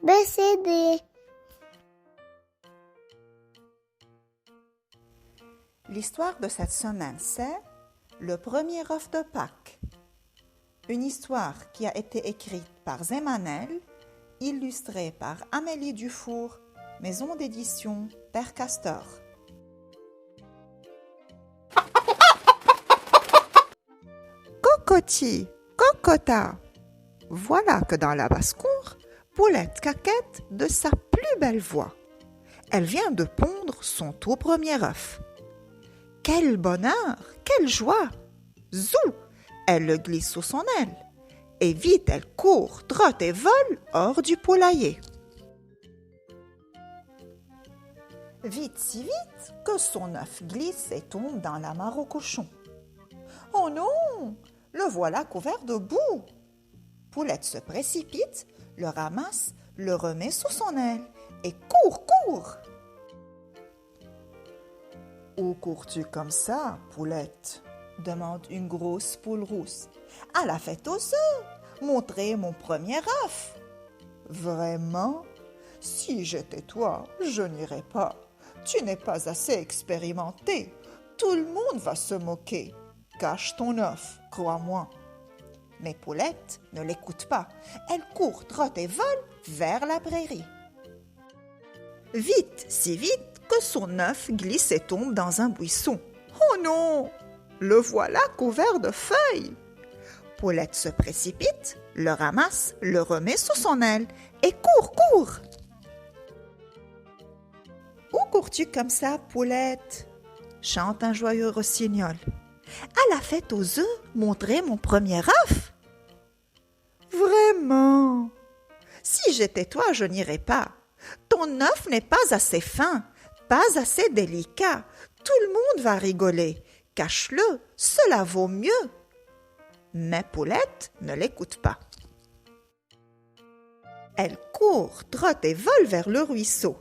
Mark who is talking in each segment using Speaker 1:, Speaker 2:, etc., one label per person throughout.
Speaker 1: B, C, D.
Speaker 2: L'histoire de cette semaine, c'est le premier œuf de Pâques. Une histoire qui a été écrite par Zemanel, illustrée par Amélie Dufour, maison d'édition Père Castor. Cocotti, cocota. Voilà que dans la basse-cour, Poulette caquette de sa plus belle voix. Elle vient de pondre son tout premier œuf. Quel bonheur, quelle joie! Zou! Elle le glisse sous son aile. Et vite elle court, trotte et vole hors du poulailler. Vite, si vite, que son œuf glisse et tombe dans la mare au cochon. Oh non! Le voilà couvert de boue. Poulette se précipite, le ramasse, le remet sous son aile et court, court! Où cours-tu comme ça, Poulette? Demande une grosse poule rousse. À la fête aux œufs, montrer mon premier œuf. Vraiment? Si j'étais toi, je n'irais pas. Tu n'es pas assez expérimenté. Tout le monde va se moquer. Cache ton œuf, crois-moi. Mais Poulette ne l'écoute pas. Elle court, trotte et vole vers la prairie. Vite, si vite, que son œuf glisse et tombe dans un buisson. Oh non! Le voilà couvert de feuilles. Poulette se précipite, le ramasse, le remet sous son aile et court, court. Où cours-tu comme ça, Poulette? Chante un joyeux rossignol. À la fête aux œufs, montrer mon premier œuf. Vraiment? Si j'étais toi, je n'irais pas. Ton œuf n'est pas assez fin, pas assez délicat. Tout le monde va rigoler. Cache-le, cela vaut mieux. Mais Poulette ne l'écoute pas. Elle court, trotte et vole vers le ruisseau.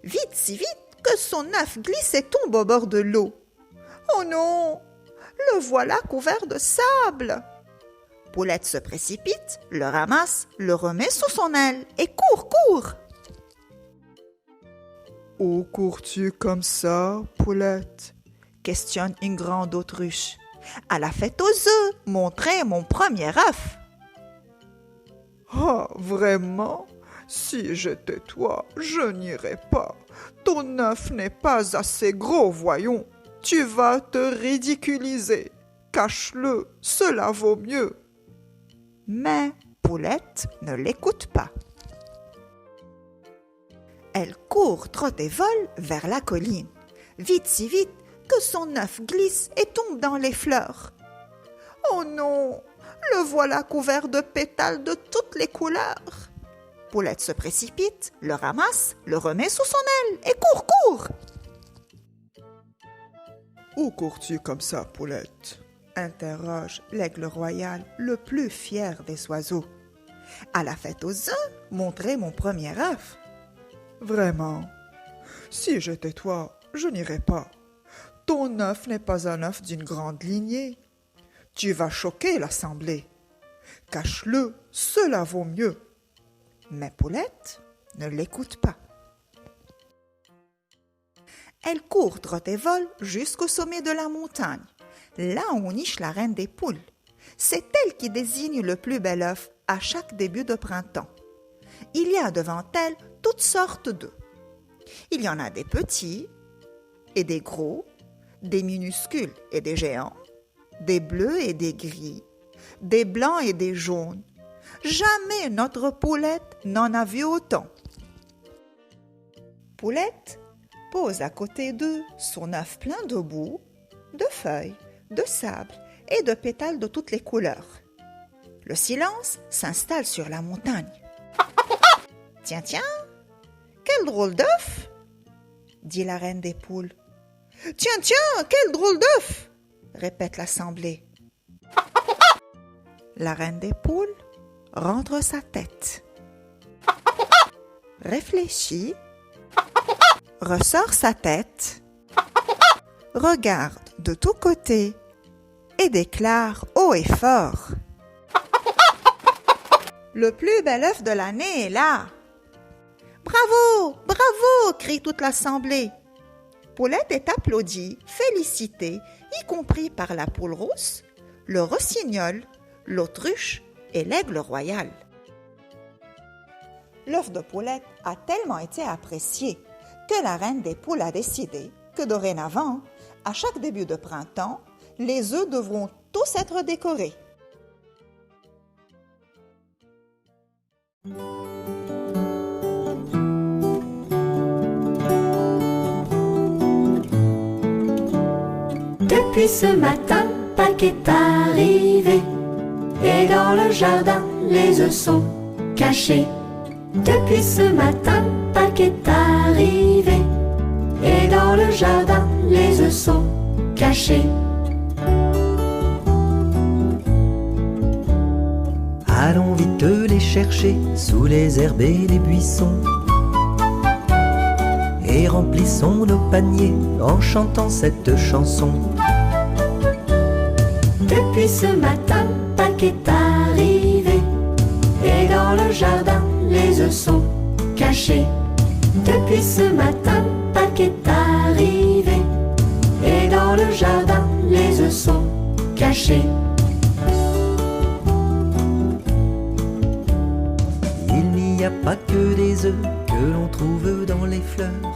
Speaker 2: Vite, si vite, que son œuf glisse et tombe au bord de l'eau. Oh non! Le voilà couvert de sable. Poulette se précipite, le ramasse, le remet sous son aile et court, court. Où cours-tu comme ça, Poulette? Questionne une grande autruche. À la fête aux œufs, montrer mon premier œuf. Ah, vraiment? Si j'étais toi, je n'irais pas. Ton œuf n'est pas assez gros, voyons. Tu vas te ridiculiser. Cache-le, cela vaut mieux. Mais Poulette ne l'écoute pas. Elle court, trotte et vole vers la colline. Vite, si vite, que son œuf glisse et tombe dans les fleurs. Oh non, le voilà couvert de pétales de toutes les couleurs. Poulette se précipite, le ramasse, le remet sous son aile et court, court. Où cours-tu comme ça, Poulette? Interroge l'aigle royal, le plus fier des oiseaux. À la fête aux œufs, montrer mon premier œuf. Vraiment? Si j'étais toi, je n'irais pas. Ton œuf n'est pas un œuf d'une grande lignée. Tu vas choquer l'assemblée. Cache-le, cela vaut mieux. Mais Poulette ne l'écoute pas. Elle court, trotte et vole jusqu'au sommet de la montagne, là où niche la reine des poules. C'est elle qui désigne le plus bel œuf à chaque début de printemps. Il y a devant elle toutes sortes d'œufs. Il y en a des petits et des gros, des minuscules et des géants, des bleus et des gris, des blancs et des jaunes. Jamais notre Poulette n'en a vu autant. Poulette pose à côté d'eux son œuf plein de boue, de feuilles, de sable et de pétales de toutes les couleurs. Le silence s'installe sur la montagne. Tiens, tiens, quel drôle d'œuf, dit la reine des poules. Tiens, tiens, quel drôle d'œuf, répète l'assemblée. La reine des poules rentre sa tête, réfléchit, ressort sa tête, regarde de tous côtés et déclare haut et fort: Le plus bel œuf de l'année est là, Bravo, bravo, crie toute l'assemblée. Poulette est applaudie, félicitée, y compris par la poule rousse, le rossignol, l'autruche et l'aigle royal. L'œuf de Poulette a tellement été apprécié que la reine des poules a décidé que dorénavant, à chaque début de printemps, les œufs devront tous être décorés.
Speaker 1: Depuis ce matin, Pâques est arrivé, et dans le jardin, les œufs sont cachés. Depuis ce matin, Pâques est arrivé, et dans le jardin, les œufs sont cachés.
Speaker 3: Allons vite les chercher sous les herbes et les buissons, et remplissons nos paniers en chantant cette chanson.
Speaker 1: Depuis ce matin, Pâques est arrivé, et dans le jardin, les œufs sont cachés. Depuis ce matin, Pâques est arrivé, et dans le jardin, les œufs sont cachés.
Speaker 3: Il n'y a pas que des œufs que l'on trouve dans les fleurs.